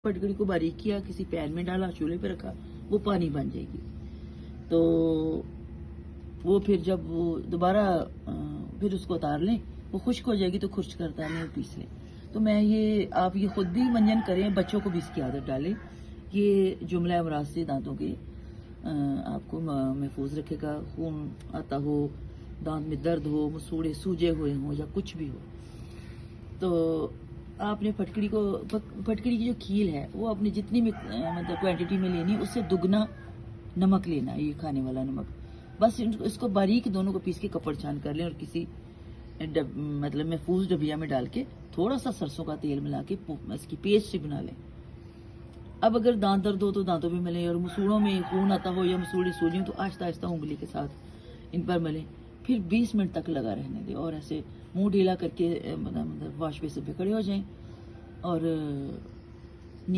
फटकड़ी को बारीक किया, किसी पैन में डाला, चूल्हे पे रखा, वो पानी बन जाएगी। तो वो फिर जब वो दोबारा फिर उसको उतार लें, वो खुश्क हो जाएगी तो खुश्क करता है पीस लें। तो मैं ये आप ये खुद भी मंजन करें, बच्चों को भी इसकी आदत डालें। ये जुमला अमराज से दांतों के आपको महफूज रखेगा। खून आता हो, दांत में दर्द हो, मसूड़े सूजे हुए हों या कुछ भी हो, तो आपने फटकड़ी की जो खील है वो अपनी जितनी मतलब क्वांटिटी में लेनी है उससे दुगना नमक लेना है, ये खाने वाला नमक। बस इसको बारीक दोनों को पीस के कपड़ छान कर लें और किसी मतलब महफूज डबिया में डाल के थोड़ा सा सरसों का तेल मिला के इसकी पेस्ट बना लें। अब अगर दांत दर्द हो तो दांतों में मिलें, और मसूड़ों में खून आता हो या मसूड़ी सूजी हो तो आहिस्ता आहिस्ता उंगली के साथ इन पर मिलें। फिर 20 मिनट तक लगा रहने दें और ऐसे मुंह ढीला करके मतलब वॉश बेसिन पे खड़े हो जाएं और